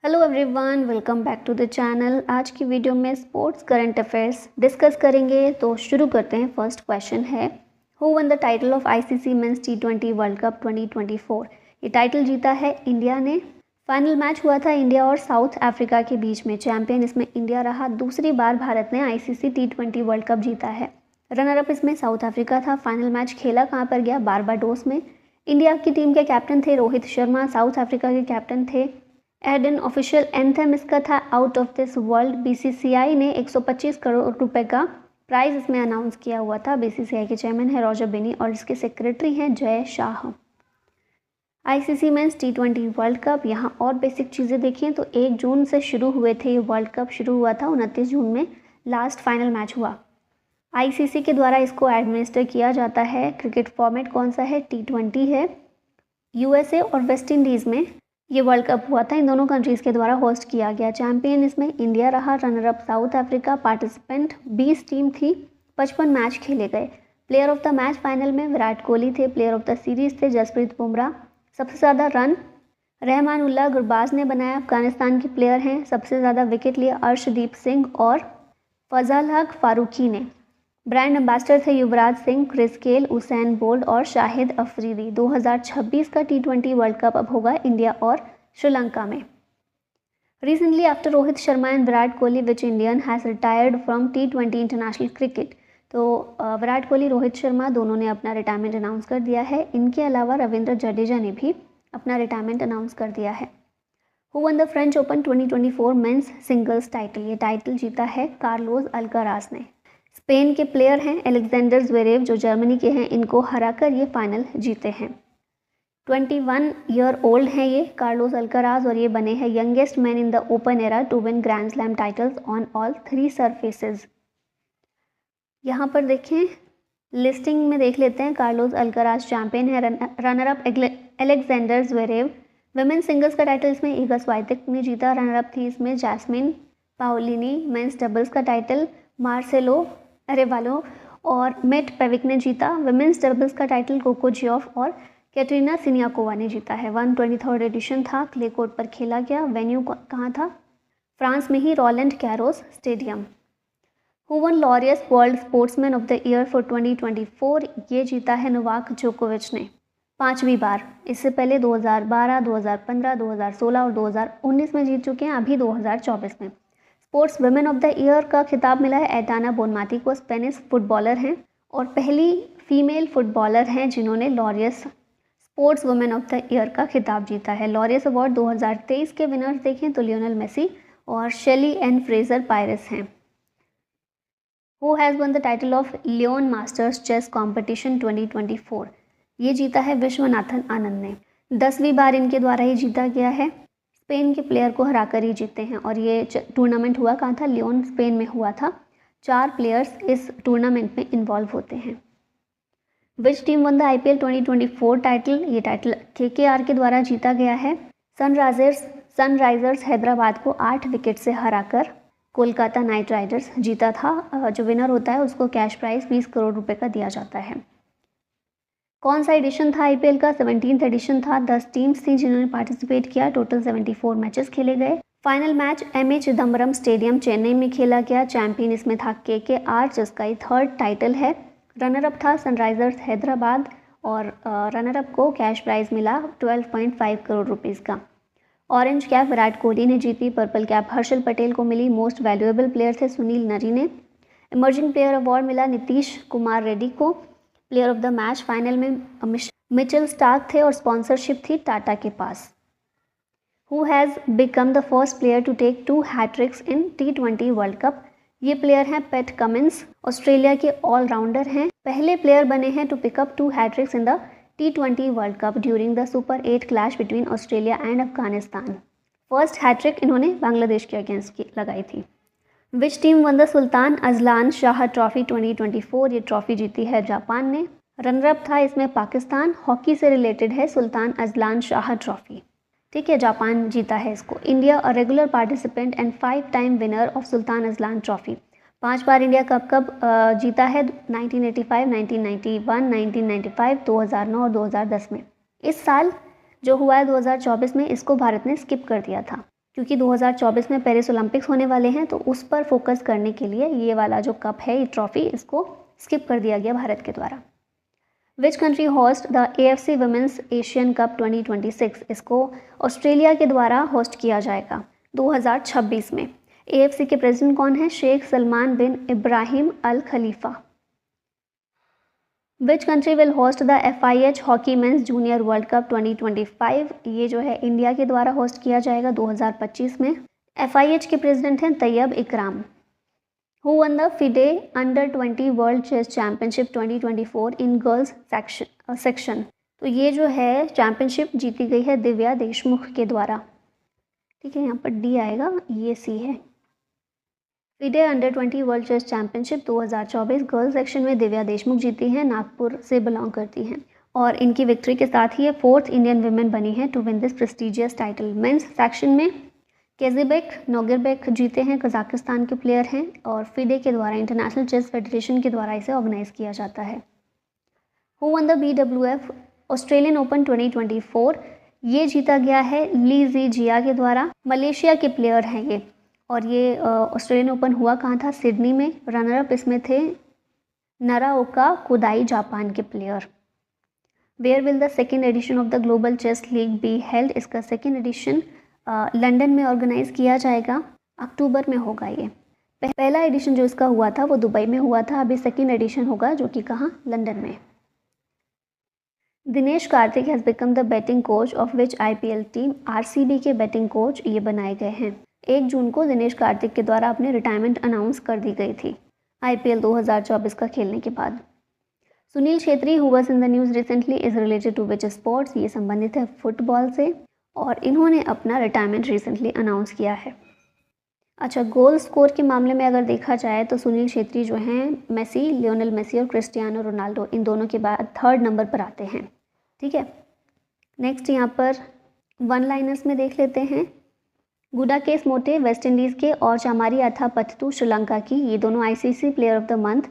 Hello everyone, welcome back to the channel. आज की video में स्पोर्ट्स करंट अफेयर्स डिस्कस करेंगे। तो शुरू करते हैं। फर्स्ट क्वेश्चन है, who won the title of ICC men's T20 world cup 2024। ये टाइटल जीता है इंडिया ने। फाइनल मैच हुआ था इंडिया और साउथ अफ्रीका के बीच में। चैंपियन इसमें इंडिया रहा। दूसरी बार भारत ने आईसीसी टी20 वर्ल्ड कप जीता है। रनर अप इसमें साउथ अफ्रीका था। फाइनल मैच खेला कहाँ पर गया? बारबाडोस में। इंडिया की टीम के कैप्टन थे रोहित शर्मा, साउथ अफ्रीका के कैप्टन थे एडन। ऑफिशियल एंथम इसका था out of this world. BCCI ने 125 करोड़ रुपए का प्राइज इसमें अनाउंस किया हुआ था। बीसीसीआई के चेयरमैन है रॉजर बिनी और इसके सेक्रेटरी हैं जय शाह। आईसीसी मेंस टी20 वर्ल्ड कप, यहाँ और बेसिक चीज़ें देखें तो 1 जून से शुरू हुए थे। ये वर्ल्ड कप शुरू हुआ था 29 जून में लास्ट फाइनल मैच हुआ। आईसीसी के द्वारा इसको एडमिनिस्टर किया जाता है। क्रिकेट फॉर्मेट कौन सा है? टी20 है। यूएसए और वेस्ट इंडीज़ में ये वर्ल्ड कप हुआ था। इन दोनों कंट्रीज़ के द्वारा होस्ट किया गया। चैंपियन इसमें इंडिया रहा। Runner up south Africa. Participant 20 team थी। 55 मैच खेले गए। Player of the match final में विराट कोहली थे। प्लेयर ऑफ द सीरीज़ थे जसप्रीत बुमराह। सबसे ज़्यादा रन रहमानुल्लाह गुरबाज ने बनाया, अफगानिस्तान के प्लेयर हैं। सबसे ज़्यादा विकेट लिए अर्शदीप सिंह और फजल हक फारूकी ने। ब्रांड एम्बेसडर थे Yuvraj Singh, Chris Gayle, Usain Bolt और शाहिद अफरीदी। 2026 का टी20 वर्ल्ड कप अब होगा इंडिया और श्रीलंका में। Recently after Rohit Sharma and Virat Kohli which Indian has retired from T20 international cricket. तो विराट कोहली, रोहित शर्मा दोनों ने अपना रिटायरमेंट अनाउंस कर दिया है। इनके अलावा रविंद्र जडेजा ने भी अपना रिटायरमेंट अनाउंस कर दिया है। Who won the French open 2024 men's singles title. ये टाइटल जीता है कार्लोस अल्काराज ने। स्पेन के प्लेयर हैं एलेक्जेंडर ज्वेरेव जो जर्मनी के हैं। इनको हराकर ये फाइनल जीते हैं। 21 ईयर ओल्ड हैं ये कार्लोस अल्काराज और ये बने हैं youngest man in the open era to win grand slam titles on all 3 surfaces. यहाँ पर देखें, लिस्टिंग में देख लेते हैं। कार्लोस अल्काराज चैंपियन है। Runner up Alexander Zverev. Women singles का टाइटल इसमें ईगा स्वाइतेक ने जीता। रनर अप थी इसमें जैस्मिन पाओलिनी। मेंस डबल्स का टाइटल मार्सेलो अरेवालो और मेट पेविक ने जीता। वुमेन्स डबल्स का टाइटल कोको जियोफ और कैटरीना सिनियाकोवा ने जीता है। 123rd एडिशन था। क्ले कोर्ट पर खेला गया। वेन्यू कहाँ था? फ्रांस में ही, Roland Garros stadium. Who won Laureus world sportsman of the year for 2024। ये जीता है नोवाक जोकोविच ने 5वीं बार। इससे पहले 2012, 2015, 2016 और 2019 में जीत चुके हैं। अभी 2024 में sports women of the year का खिताब मिला है एटाना बोनमाती को। स्पेनिश फुटबॉलर हैं और पहली फीमेल फुटबॉलर हैं जिन्होंने Laureus sports women of the year का खिताब जीता है। लॉरियस अवार्ड 2023 के विनर्स देखें तो लियोनेल मेसी और शेली एन फ्रेजर पायरेस हैं। Who has won the title of Leon Masters chess competition 2024। ये जीता है विश्वनाथन आनंद ने। 10वीं बार इनके द्वारा ये जीता गया है। स्पेन के प्लेयर को हराकर ही जीते हैं और ये टूर्नामेंट हुआ कहाँ था? लियोन, स्पेन में हुआ था। 4 प्लेयर्स इस टूर्नामेंट में इन्वॉल्व होते हैं। विच team won the IPL 2024 title. ये टाइटल केकेआर के द्वारा जीता गया है। सनराइजर्स हैदराबाद को 8 विकेट से हराकर कोलकाता नाइट राइडर्स जीता था। जो विनर होता है उसको कैश प्राइज 20 करोड़ रुपए का दिया जाता है। कौन सा एडिशन था आईपीएल का? 17th एडिशन था। 10 टीम्स थी जिन्होंने पार्टिसिपेट किया। टोटल 74 मैचेस खेले गए। Final match MA Chidambaram stadium Chennai में खेला गया। चैंपियन इसमें था केकेआर जिसका ये 3rd टाइटल है। रनर अप था सनराइजर्स हैदराबाद और रनर अप को कैश प्राइज मिला 12.5 करोड़ रुपीज़ का। ऑरेंज कैप विराट कोहली ने जीती। पर्पल कैप हर्षल पटेल को मिली। मोस्ट वैल्यूएबल प्लेयर थे सुनील नरी ने। इमर्जिंग प्लेयर अवार्ड मिला नीतीश कुमार रेड्डी को। Player of the match final में मिचेल स्टार्क थे और स्पॉन्सरशिप थी टाटा के पास। Who has become the first player to take 2 hat-tricks in टी20 वर्ल्ड कप। ये प्लेयर हैं पैट कमिंस, ऑस्ट्रेलिया के ऑलराउंडर हैं। पहले प्लेयर बने हैं to pick up 2 hat-tricks in the टी20 world cup during the super 8 clash between Australia and Afghanistan. First hat-trick इन्होंने बांग्लादेश के अगेंस्ट लगाई थी। Which team won the Sultan Azlan Shah trophy 2024। ये ट्रॉफी जीती है जापान ने। रनर अप था इसमें पाकिस्तान। हॉकी से रिलेटेड है सुल्तान अजलान शाह ट्रॉफी। ठीक है, जापान जीता है इसको। India a regular participant and 5 time winner of Sultan Azlan trophy. 5 bar India कब जीता है? 1985, 1991, 1995, 2009 और 2010 में। इस साल जो हुआ है 2024 में, इसको भारत ने स्किप कर दिया था। क्योंकि 2024 में पेरिस ओलंपिक्स होने वाले हैं, तो उस पर फोकस करने के लिए ये वाला जो कप है, ये ट्रॉफी, इसको स्किप कर दिया गया भारत के द्वारा। Which country host the AFC women's Asian cup 2026? इसको ऑस्ट्रेलिया के द्वारा होस्ट किया जाएगा 2026 में। AFC के प्रेसिडेंट कौन है? Sheikh Salman bin Ibrahim Al Khalifa. Which country will host the FIH hockey men's junior world cup 2025? ये जो है इंडिया के द्वारा होस्ट किया जाएगा 2025 में। FIH के प्रेसिडेंट हैं Tayyab Ikram. Who won the FIDE under twenty world chess championship 2024 in girls section? तो ये जो है चैंपियनशिप जीती गई है दिव्या देशमुख के द्वारा। ठीक है, यहाँ पर D आएगा, ये C है। FIDE under twenty world chess championship 2024 girls section में दिव्या देशमुख जीती हैं, नागपुर से बिलोंग करती हैं, और इनकी विक्ट्री के साथ ही ये 4th इंडियन वुमेन बनी है to win this prestigious title. Men's section में केज़ीबेक नोगरबेक जीते हैं, कजाकिस्तान के प्लेयर हैं, और FIDE के द्वारा, इंटरनेशनल चेस फेडरेशन के द्वारा इसे ऑर्गेनाइज किया जाता है। Who won the BWF Australian open 2024? ये जीता गया है ली जी जिया के द्वारा, मलेशिया के प्लेयर हैं ये, और ये ऑस्ट्रेलियन ओपन हुआ कहाँ था? सिडनी में। रनर अप इसमें थे नराओका कुदाई, जापान के player. Where will the second edition of the global chess league be held? इसका सेकेंड एडिशन लंदन में ऑर्गेनाइज किया जाएगा, अक्टूबर में होगा ये। पहला एडिशन जो इसका हुआ था वो दुबई में हुआ था, अभी सेकेंड एडिशन होगा जो कि कहाँ? लंदन में। Dinesh Karthik has become the batting coach of which IPL team? RCB के बैटिंग कोच ये बनाए गए हैं। 1 जून को दिनेश कार्तिक के द्वारा अपनी रिटायरमेंट अनाउंस कर दी गई थी IPL 2024 का खेलने के बाद। Sunil Chhetri who was in the news recently is related to which sports? ये संबंधित है फुटबॉल से, और इन्होंने अपना रिटायरमेंट रिसेंटली अनाउंस किया है। अच्छा, गोल स्कोर के मामले में अगर देखा जाए तो सुनील छेत्री जो हैं मेसी, लियोनेल मेसी और क्रिस्टियानो रोनाल्डो, इन दोनों के बाद 3rd नंबर पर आते हैं। ठीक है, नेक्स्ट यहाँ पर वन लाइनर्स में देख लेते हैं। गुडाकेश मोटे वेस्ट इंडीज़ के और चामारी अथापत्तू श्रीलंका की, ये दोनों ICC player of the month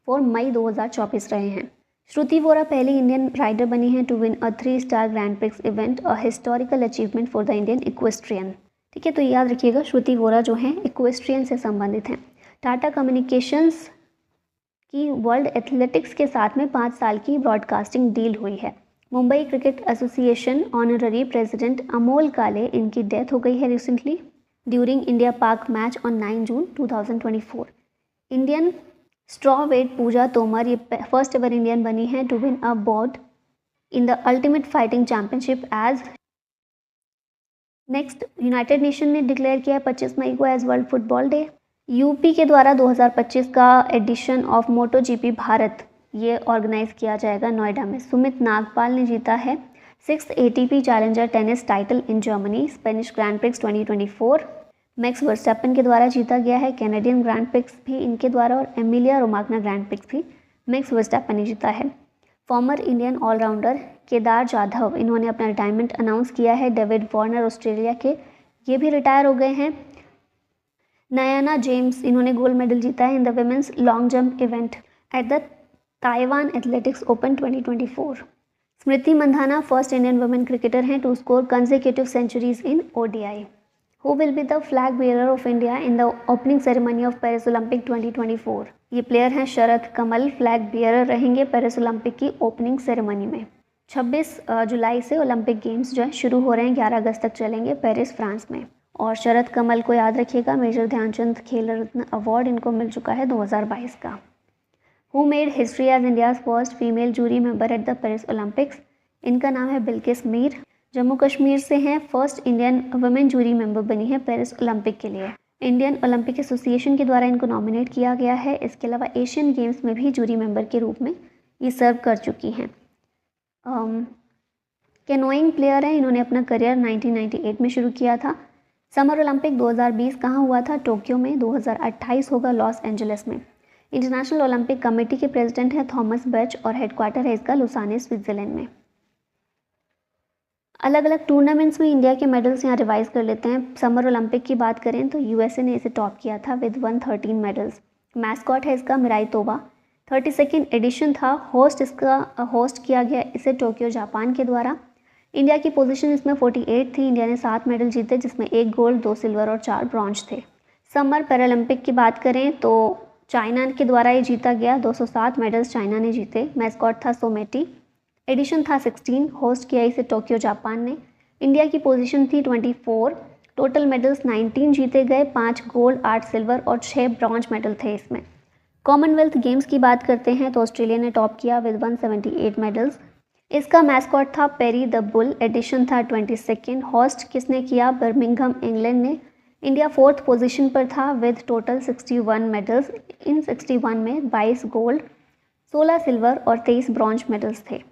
for May 2024 रहे हैं। श्रुति वोरा पहली इंडियन राइडर बनी है to win a three star grand prix event, a historical achievement for the Indian equestrian. ठीक है, तो याद रखिएगा श्रुति वोरा जो हैं इक्वेस्ट्रियन से संबंधित हैं। टाटा कम्युनिकेशंस की वर्ल्ड एथलेटिक्स के साथ में 5 साल की ब्रॉडकास्टिंग डील हुई है। Mumbai cricket association honorary president Amol Kale, इनकी डेथ हो गई है recently during India Pak match on 9 June 2024। Indian strawweight Puja Tomar, ये फर्स्ट एवर इंडियन बनी है to win a board in the ultimate fighting championship as. Next, United Nation ने डिक्लेयर किया है 25 मई को as world football day. UP के द्वारा 2025 का एडिशन ऑफ MotoGP भारत ये ऑर्गेनाइज किया जाएगा नोएडा में। सुमित नागपाल ने जीता है 6th ATP challenger tennis title in Germany Spanish grand prix 2024। Max Verstappen के द्वारा जीता गया है कैनेडियन ग्रैंड प्रिक्स भी इनके द्वारा, और एमिलिया रोमाग्ना ग्रैंड प्रिक्स भी मैक्स वर्स्टैपन ने जीता है। Former Indian allrounder Kedar Jadhav, इन्होंने अपना रिटायरमेंट अनाउंस किया है। डेविड वार्नर ऑस्ट्रेलिया के, ये भी रिटायर हो गए हैं। नयाना जेम्स, इन्होंने गोल्ड मेडल जीता है in the women's long jump event at the Taiwan athletics open 2024। Smriti Mandhana first Indian women cricketer हैं to score consecutive centuries in ODI। Who will be the flag bearer of India in the opening ceremony of Paris Olympic 2024? ये player हैं Sharath Kamal, flag bearer रहेंगे Paris Olympic की opening ceremony में। 26 जुलाई से Olympic games जो है शुरू हो रहे हैं, 11 अगस्त तक चलेंगे पेरिस फ्रांस में। और शरद कमल को याद रखिएगा, मेजर ध्यानचंद खेल रत्न अवार्ड इनको मिल चुका है 2022 का। Who made history as India's first female jury member at the Paris Olympics? इनका नाम है बिल्किस मीर, जम्मू कश्मीर से हैं, first Indian women jury member बनी है पेरिस ओलंपिक के लिए। इंडियन ओलंपिक एसोसिएशन के द्वारा इनको नॉमिनेट किया गया है। इसके अलावा एशियन गेम्स में भी जूरी मेंबर के रूप में ये सर्व कर चुकी हैं। कैनोइंग प्लेयर हैं, इन्होंने अपना करियर 1998 में शुरू किया था। समर ओलंपिक 2020 कहाँ हुआ था? टोक्यो में। 2028 होगा लॉस एंजलिस में। इंटरनेशनल ओलंपिक कमेटी के प्रेसिडेंट है थॉमस बच और हेडक्वार्टर है इसका लुसाने स्विट्जरलैंड में। अलग अलग टूर्नामेंट्स में इंडिया के मेडल्स यहाँ रिवाइज कर लेते हैं। समर ओलंपिक की बात करें तो USA ने इसे टॉप किया था विद 113 मेडल्स। मैस्कॉट है इसका मिराई तोबा। 32nd एडिशन था। होस्ट किया गया इसे टोक्यो जापान के द्वारा। इंडिया की पोजीशन इसमें 48 थी। इंडिया ने 7 मेडल जीते जिसमें 1 गोल्ड, 2 सिल्वर और 4 ब्रॉन्ज थे। समर पैरालंपिक की बात करें तो चाइना के द्वारा ये जीता गया। 207 मेडल्स चाइना ने जीते। मैस्कॉट था सोमेटी। एडिशन था 16। होस्ट किया इसे टोक्यो जापान ने। इंडिया की पोजीशन थी 24। टोटल मेडल्स 19 जीते गए, 5 गोल्ड, 8 सिल्वर और 6 ब्रॉन्ज मेडल थे इसमें। कॉमनवेल्थ गेम्स की बात करते हैं तो ऑस्ट्रेलिया ने टॉप किया विद 178 मेडल्स। इसका मैस्कॉट था पेरी द बुल। एडिशन था 22। होस्ट किसने किया? बर्मिंघम इंग्लैंड ने। इंडिया 4th पोजीशन पर था विद टोटल 61 मेडल्स। इन 61 में 22 गोल्ड, 16 सिल्वर और 23 ब्रॉन्ज मेडल्स थे।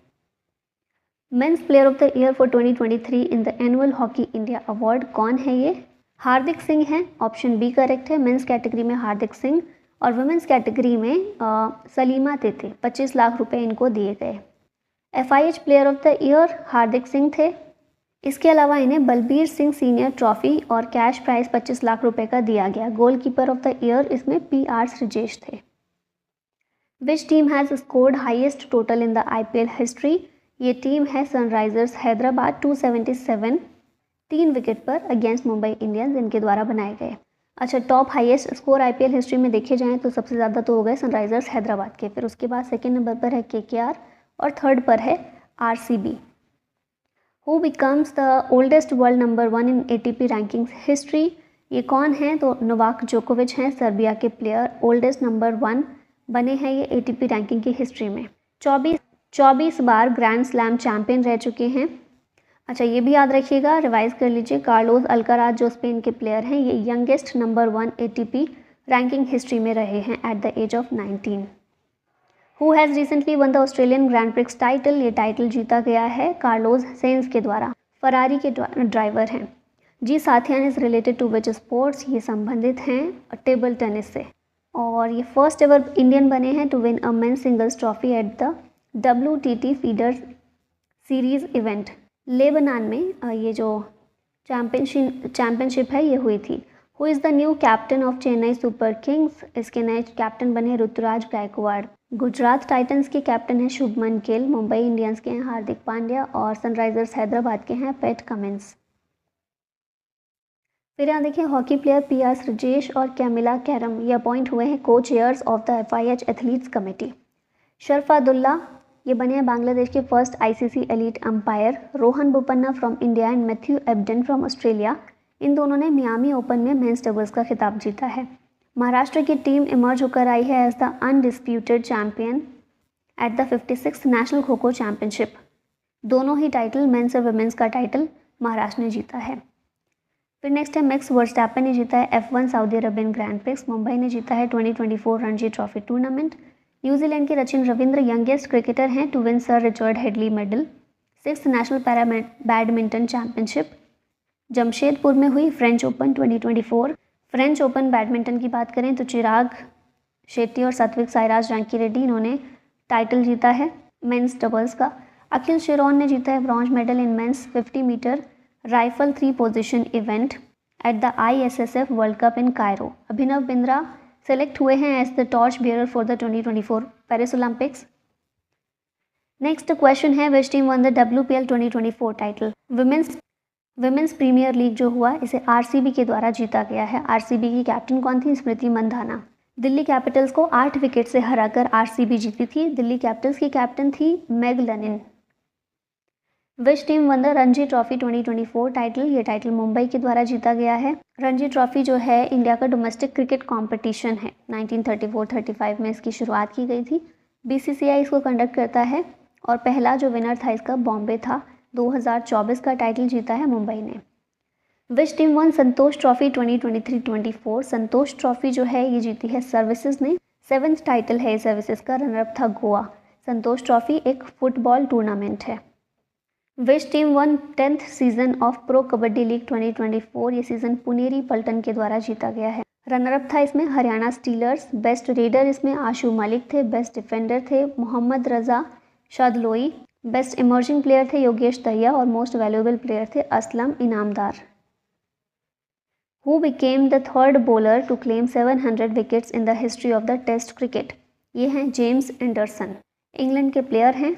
Men's player of the year for 2023 in the annual hockey India award कौन है ये? हार्दिक सिंह है। ऑप्शन बी करेक्ट है। मेंस कैटेगरी में हार्दिक सिंह और वुमेंस कैटेगरी में सलीमा तेते 25 लाख रुपए इनको दिए गए। FIH player of the year Hardik Singh थे। इसके अलावा इन्हें बलबीर सिंह सीनियर ट्रॉफी और कैश प्राइज 25 लाख रुपए का दिया गया। गोलकीपर ऑफ द ईयर इसमें PR श्रीजेश थे। Which team has scored highest total in the IPL history? ये टीम है सनराइजर्स हैदराबाद। 277 3 विकेट पर अगेंस्ट मुंबई इंडियंस इनके द्वारा बनाए गए। अच्छा, top highest score IPL history में देखे जाएं तो सबसे ज़्यादा तो हो गए सनराइजर्स हैदराबाद के, फिर उसके बाद सेकेंड नंबर पर है KKR और थर्ड पर है RCB। Who becomes the oldest world number 1 in ATP rankings history? ये कौन है? तो नोवाक जोकोविच हैं, सर्बिया के प्लेयर। ओल्डेस्ट नंबर 1 बने हैं ये ATP रैंकिंग की हिस्ट्री में। 24 बार ग्रैंड स्लैम चैंपियन रह चुके हैं। अच्छा, ये भी याद रखिएगा, रिवाइज कर लीजिए। कार्लोस अल्काराज जो स्पेन के प्लेयर हैं, ये youngest number 1 ATP ranking history में रहे हैं at the age of 19। Who has recently won the Australian grand prix title? ये टाइटल जीता गया है कार्लोस सेंस के द्वारा। फरारी के ड्राइवर हैं। G Sathiyan is related to which sports? ये संबंधित हैं टेबल टेनिस से। और ये फर्स्ट एवर इंडियन बने हैं to win a men's singles trophy at the WTT feeder series event. Lebanon में ये जो चैम्पियनशिप है ये हुई थी। Who is the new captain of Chennai super kings? इसके नए कैप्टन बने ऋतुराज गायकवाड़। गुजरात टाइटंस के कैप्टन हैं शुभमन गिल। मुंबई इंडियंस के हैं हार्दिक पांड्या और सनराइजर्स हैदराबाद के हैं पैट कमिंस। फिर यहाँ देखिए, हॉकी प्लेयर PR श्रीजेश और कैमिला कैरम ये अपॉइंट हुए हैं co-chairs of the FIH athletes committee. Sharfuddoula ये बने हैं बांग्लादेश के first ICC elite umpire. Rohan Bopanna from India and Matthew Ebden from Australia, इन दोनों ने मियामी ओपन में मेंस डबल्स का खिताब जीता है। महाराष्ट्र की टीम इमर्ज होकर आई है as the undisputed champion at the 56th national kho kho championship. दोनों ही टाइटल, मेंस और वुमेंस का टाइटल महाराष्ट्र ने जीता है। फिर नेक्स्ट है मैक्स वर्स्टैपन ने जीता है F1 Saudi Arabian grand prix. Mumbai ने जीता है 2024 रणजी ट्रॉफी टूर्नामेंट। न्यूजीलैंड के रचिन रविंद्र यंगेस्ट क्रिकेटर हैं to win sir Richard Hadlee medal. 6th national para badminton championship Jamshedpur में हुई French open 2024। French open badminton की बात करें तो चिराग शेट्टी और सात्विक साईराज रैंकी रेड्डी इन्होंने टाइटल जीता है मेंस डबल्स का। अखिल शिरोन ने जीता है bronze medal in men's 50 metre rifle 3 position event at the ISSF world cup in Cairo. Abhinav Bindra select हुए हैं as the torch bearer for the 2024 Paris Olympics. Next question है, which team won the WPL 2024 title? Women's premier league जो हुआ इसे RCB के द्वारा जीता गया है। RCB की कैप्टन कौन थी? स्मृति मंधाना। दिल्ली कैपिटल्स को 8 विकेट से हराकर RCB जीती थी। दिल्ली कैपिटल्स की कैप्टन थी Meg Lanning. Which team won the Ranji trophy 2024 title? ये टाइटल मुंबई के द्वारा जीता गया है। रणजी ट्रॉफी जो है इंडिया का डोमेस्टिक क्रिकेट कंपटीशन है। 1934-35 में इसकी शुरुआत की गई थी। BCCI इसको कंडक्ट करता है और पहला जो विनर था इसका बॉम्बे था। 2024 का टाइटल जीता है मुंबई ने। विच टीम वन संतोष ट्रॉफी 2023-24? संतोष ट्रॉफी जो है ये जीती है सर्विसेज ने। 7th टाइटल है सर्विसेज का। रनरअप था गोवा। संतोष ट्रॉफी एक फुटबॉल टूर्नामेंट है। Which team one 10th season of pro kabaddi league 2024? ये सीजन पुनेरी पल्टन के द्वारा जीता गया है। रनरअप था इसमें हरियाणा स्टीलर्स। बेस्ट रेडर इसमें आशु मलिक थे। बेस्ट डिफेंडर थे Mohammad Reza Shadloui. Best emerging player थे योगेश दहिया और मोस्ट वैल्यूएबल प्लेयर थे Aslam Inamdar. Who became the third bowler to claim 700 wickets in the history of the test cricket? ये हैं जेम्स एंडरसन। इंग्लैंड के player हैं।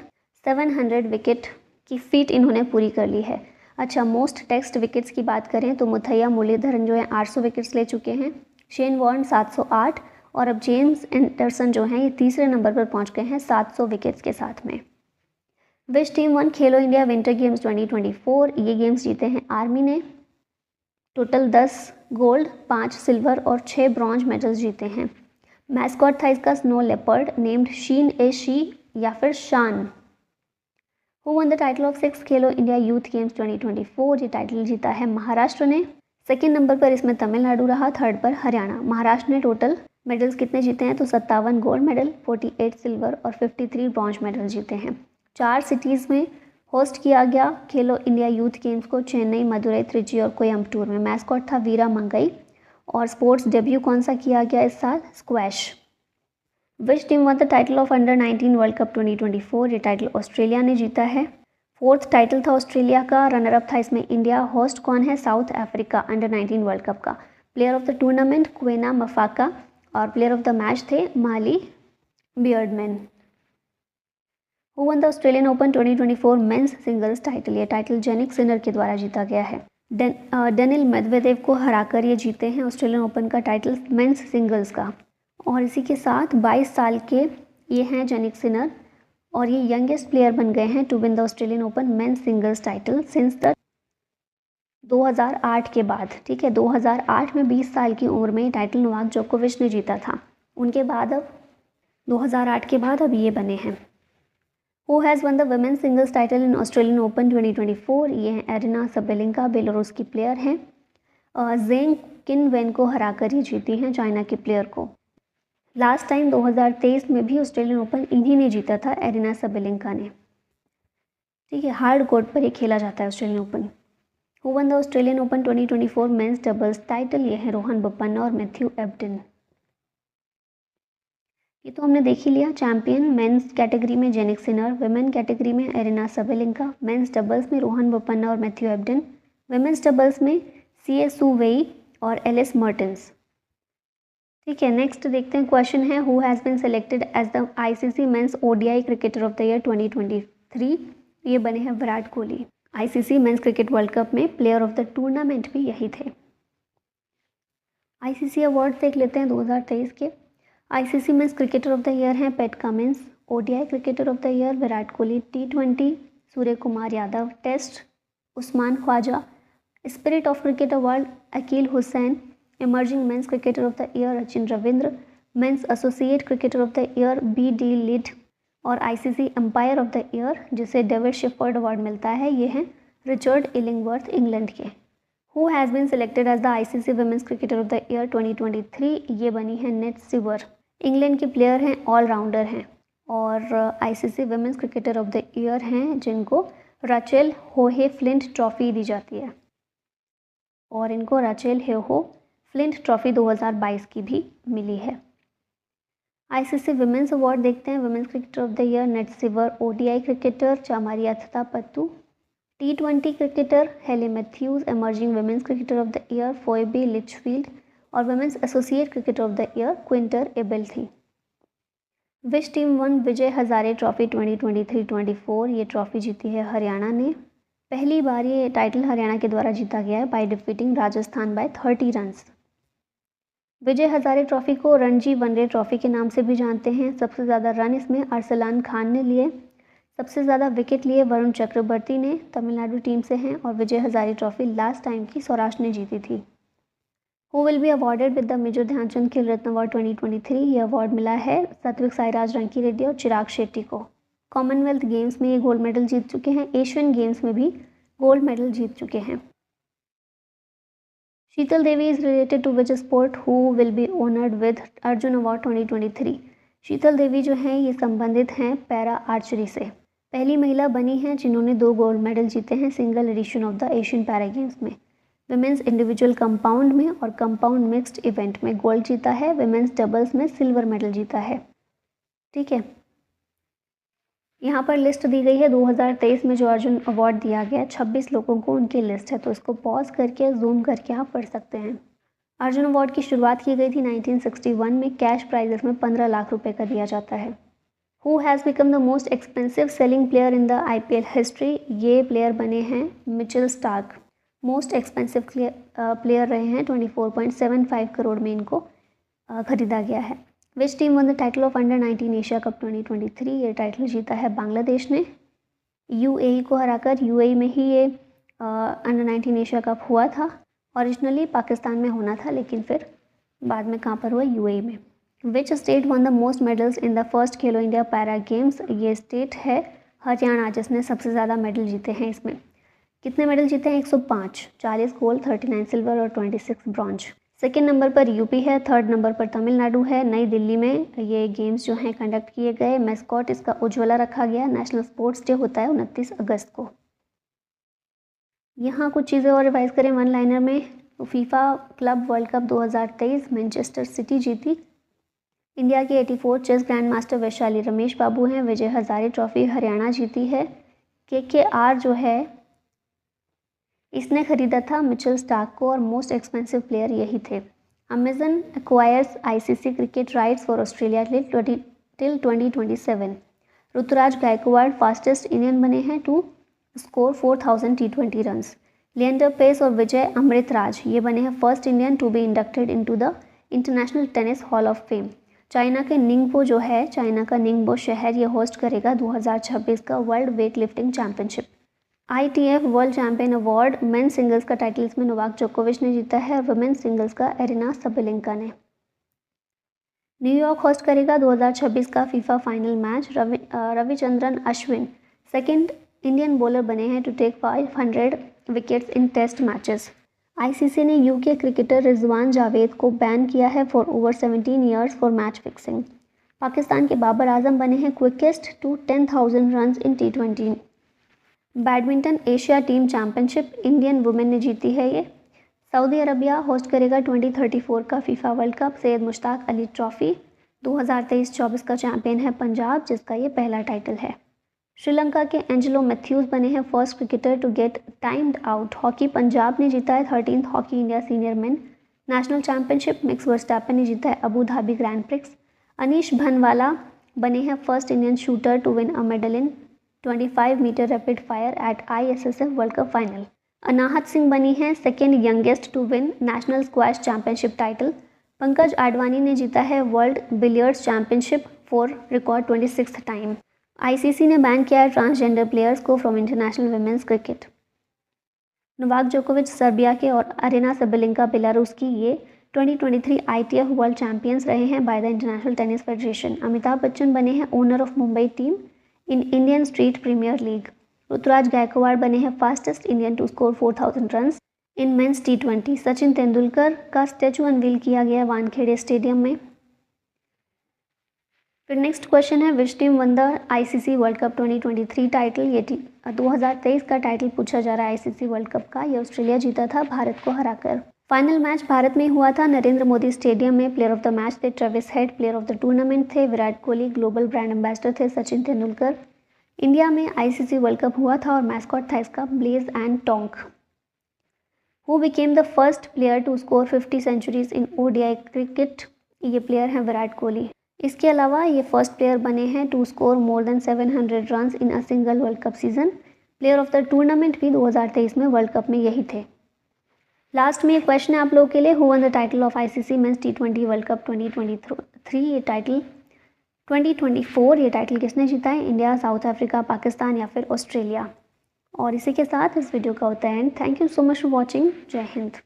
700 विकेट की feet इन्होंने पूरी कर ली है। अच्छा, मोस्ट टेस्ट विकेट्स की बात करें तो मुथैया मुरलीधरन जो है 800 विकेट्स ले चुके हैं, शेन वॉर्न 708 और अब जेम्स एंडरसन जो हैं ये तीसरे नंबर पर पहुंच गए हैं 700 विकेट्स के साथ में। विच टीम वन खेलो इंडिया विंटर गेम्स 2024? ये गेम्स जीते हैं आर्मी ने। टोटल 10 गोल्ड, 5 सिल्वर और 6 ब्रॉन्ज मेडल्स जीते हैं। मैस्कॉट था इसका स्नो लेपर्ड, नेम्ड शीन ए शी या फिर शान। Who won the title of 6 Khelo India youth games 2024? ये टाइटल जीता है महाराष्ट्र ने। सेकेंड नंबर पर इसमें तमिलनाडु रहा, थर्ड पर हरियाणा। महाराष्ट्र ने टोटल मेडल्स कितने जीते हैं तो 57 गोल्ड मेडल, 48 सिल्वर और 53 ब्रॉन्ज मेडल जीते हैं। 4 सिटीज़ में होस्ट किया गया खेलो इंडिया यूथ गेम्स को, चेन्नई, मदुरई, त्रिची और कोयम्बटूर में। मैस्कॉट था वीरा मंगई और स्पोर्ट्स डेब्यू कौन सा किया गया इस साल? Squash. Which team won the title of under 19 world cup 2024? ये टाइटल ऑस्ट्रेलिया ने जीता है। 4th टाइटल था ऑस्ट्रेलिया का, रनर अप था इसमें इंडिया। होस्ट कौन है? South Africa under 19 world cup का। Player of the tournament Kwena Maphaka और प्लेयर ऑफ द मैच थे Mahli Beardman. Who won the Australian open 2024 men's singles title? ये टाइटल जेनिक सिनर के द्वारा जीता गया है। डेनिल मेदवेदेव को हराकर ये जीते हैं ऑस्ट्रेलियन ओपन का टाइटल मेंस सिंगल्स का। और इसी के साथ 22 साल के ये हैं जेनिक सिनर और ये यंगेस्ट प्लेयर बन गए हैं to win the Australian open men's singles title since the 2008 के बाद। ठीक है, 2008 में 20 साल की उम्र में टाइटल नोवाक जोकोविच ने जीता था। उनके बाद अब 2008 के बाद अब ये बने हैं। Who has won the women's singles title in Australian open 2024? ये हैं एरिना सबेलिंका, बेलारूस की प्लेयर हैं। जेंग किनवेन को हराकर ये जीती हैं, चाइना के प्लेयर को। लास्ट टाइम 2023 में भी ऑस्ट्रेलियन ओपन इन्हीं ने जीता था, एरिना सबेलिंका ने। ठीक है, हार्ड कोर्ट पर ये खेला जाता है Australian open. Who won the Australian open 2024 men's doubles title? ये है रोहन बोपन्ना और मैथ्यू एब्डन। ये तो हमने देख ही लिया। चैंपियन मेंस कैटेगरी में जेनिक सिनर, विमेन कैटेगरी में एरिना सबेलिंका, मेंस डबल्स में रोहन बोपन्ना और मैथ्यू एब्डन, विमेन्स डबल्स में सीए सू वेई और एलिस मर्टेंस। ठीक है, नेक्स्ट देखते हैं क्वेश्चन है who has been selected as the ICC men's ODI cricketer of the year 2023? ये बने हैं Virat Kohli. ICC men's cricket world cup में प्लेयर ऑफ द टूर्नामेंट भी यही थे। आईसीसी अवार्ड देख लेते हैं 2023 के। ICC men's cricketer of the year हैं Pat Cummins, ODI cricketer of the year Virat Kohli, टी20 Surya Kumar Yadav, test Usman Khawaja, spirit of cricket award Akeal Hosein, emerging men's cricketer of the year Sachin Ravindra, men's associate cricketer of the year बी.डी. लिड और ICC umpire of the year जिसे David Shepherd award मिलता है ये हैं Richard Illingworth England के। Who has been selected as the ICC women's cricketer of the year 2023? ये बनी है नेट सिवर, इंग्लैंड की प्लेयर हैं, ऑलराउंडर हैं और ICC women's cricketer of the year हैं जिनको राचेल होहे फ्लिंट ट्रॉफी दी जाती है और इनको राचेल होहे फ्लिंट ट्रॉफी 2022 की भी मिली है। आईसीसी वुमेन्स अवार्ड देखते हैं। Women's cricketer of the year Nat Sciver, ODI cricketer Chamari Athapaththu, टी20 cricketer Hayley Matthews, emerging women's cricketer of the year Phoebe Litchfield और women's associate cricketer of the year Queentor Abel थी। Which team won Vijay Hazare trophy 2023-24? ये trophy जीती है हरियाणा ने। पहली बार ये title Haryana के द्वारा जीता गया है by defeating Rajasthan by 30 runs. Vijay Hazare trophy को रणजी वनडे ट्रॉफी के नाम से भी जानते हैं। सबसे ज़्यादा रन इसमें अरसलान खान ने लिए, सबसे ज़्यादा विकेट लिए वरुण चक्रवर्ती ने, तमिलनाडु टीम से हैं और Vijay Hazare trophy last time की सौराष्ट्र ने जीती थी। Who will be awarded with the major Dhyanchand Khel Ratna award 2023? ये अवार्ड मिला है सात्विक साईराज रंकी रेड्डी और चिराग शेट्टी को। कॉमनवेल्थ गेम्स में ये गोल्ड मेडल जीत चुके हैं, एशियन गेम्स में भी गोल्ड मेडल जीत चुके हैं। Sheetal Devi is related to which sport? Who will be honoured with Arjuna award 2023? Sheetal Devi जो हैं ये संबंधित हैं पैरा आर्चरी से। पहली महिला बनी हैं जिन्होंने 2 गोल्ड मेडल जीते हैं single edition of the Asian para games में। विमेंस इंडिविजुअल कंपाउंड में और कंपाउंड मिक्स्ड इवेंट में गोल्ड जीता है, विमेंस डबल्स में सिल्वर मेडल जीता है। ठीक है, यहाँ पर लिस्ट दी गई है 2023 में जो अर्जुन अवार्ड दिया गया, 26 लोगों को उनकी लिस्ट है, तो इसको पॉज करके जूम करके आप पढ़ सकते हैं। अर्जुन अवार्ड की शुरुआत की गई थी 1961 में, कैश प्राइजेस में 15 लाख रुपए का दिया जाता है। Who has become the most expensive selling player in the IPL history? ये प्लेयर बने हैं Mitchell Starc. Most expensive player रहे हैं, 24.75 करोड़ में इनको खरीदा गया है। Which team won the title of under 19 Asia cup 2023? ये टाइटल जीता है बांग्लादेश ने UAE को हराकर। UAE में ही ये अंडर 19 एशिया कप हुआ था। ओरिजिनली पाकिस्तान में होना था, लेकिन फिर बाद में कहाँ पर हुआ? UAE में। Which state one the most medals in the first Khelo India para games? ये स्टेट है हरियाणा, जिसने सबसे ज़्यादा मेडल जीते हैं। इसमें कितने मेडल जीते हैं? 105, 40 गोल्ड, 39 सिल्वर और 26 ब्रॉन्ज। सेकेंड नंबर पर यूपी है, थर्ड नंबर पर तमिलनाडु है। नई दिल्ली में ये गेम्स जो हैं कंडक्ट किए गए। मैस्कॉट इसका उज्ज्वला रखा गया। नेशनल स्पोर्ट्स डे होता है 29 अगस्त को। यहाँ कुछ चीज़ें और रिवाइज करें वन लाइनर में। तो FIFA club world cup 2023 Manchester City जीती। इंडिया के 84 chess grand master Vaishali Ramesh Babu हैं। विजय हजारे ट्रॉफी हरियाणा जीती है। KKR जो है इसने खरीदा था मिचेल स्टार्क को और मोस्ट एक्सपेंसिव प्लेयर यही थे। Amazon acquires ICC cricket rights for Australia till 2027। Ruturaj Gaikwad fastest Indian बने हैं to score 4000 T20 runs. Leander Paes और विजय अमृतराज ये बने हैं first Indian to be inducted into the international tennis hall of fame. China के निंगबो जो है, चाइना का निंगबो शहर ये होस्ट करेगा 2026 का world weightlifting championship. ITF world champion award men singles का टाइटल इसमें नोवाक जोकोविच ने जीता है और वुमेन सिंगल्स का एरिना सबलेंका ने। न्यूयॉर्क होस्ट करेगा 2026 का FIFA final match. Ravichandran Ashwin second Indian bowler बने हैं to take 500 wickets in test matches. ICC ने UK क्रिकेटर रिजवान जावेद को बैन किया है for over 17 years for match fixing. Pakistan के बाबर आजम बने हैं quickest to 10,000 runs in T20। Badminton Asia team championship Indian women ने जीती है ये। सऊदी अरबिया होस्ट करेगा 2034 का FIFA world cup. Syed Mushtaq Ali trophy 2023-24 का चैंपियन है पंजाब, जिसका ये पहला टाइटल है। श्रीलंका के एंजेलो मैथ्यूज बने हैं first cricketer to get timed out. Hockey Punjab ने जीता है 13th hockey India senior men national championship. Max Verstappen ने जीता है Abu Dhabi grand prix. Anish Bhanwala बने हैं first Indian shooter to win a medal in 25 metre rapid fire at ISSF world cup final. Anahat Singh बनी हैं second youngest to win national squash championship title. Pankaj Advani ने जीता है world billiards championship for record 26th time. ICC ने ban किया है transgender players को from international women's cricket. Novak जोकोविच सर्बिया के और एरिना सबलेंका बेलारूस की ये 2023 ITF वर्ल्ड चैंपियंस रहे हैं by the international tennis federation. Amitabh Bachchan बने हैं owner of Mumbai team in Indian street premier league. Ruturaj Gaikwad बने हैं fastest Indian to score 4000 runs in men's T20। Sachin Tendulkar का स्टैचू अनवील किया गया वानखेड़े स्टेडियम में। फिर नेक्स्ट क्वेश्चन है which team won the ICC world cup 2023 title? ये 2023 का टाइटल पूछा जा रहा है ICC वर्ल्ड कप का। ये ऑस्ट्रेलिया जीता था भारत को हराकर। फाइनल मैच भारत में हुआ था नरेंद्र मोदी स्टेडियम में। प्लेयर ऑफ द मैच थे Travis Head. Player of the tournament थे Virat Kohli. Global brand ambassador थे सचिन तेंदुलकर। इंडिया में ICC वर्ल्ड कप हुआ था और मैस्कॉट था इसका Blaze and Tonk. Who became the first player to score 50 centuries in ODI cricket? ये प्लेयर हैं विराट कोहली। इसके अलावा ये फर्स्ट प्लेयर बने हैं to score more than 700 runs in a single world cup season. Player of the tournament भी 2023 में world cup में यही थे। लास्ट में एक क्वेश्चन है आप लोगों के लिए, who won the title of ICC men's T20 world cup 2023? ये टाइटल 2024 ये टाइटल किसने जीता है? इंडिया, साउथ अफ्रीका, पाकिस्तान या फिर ऑस्ट्रेलिया। और इसी के साथ इस वीडियो का होता है and. Thank you so much for watching. जय हिंद।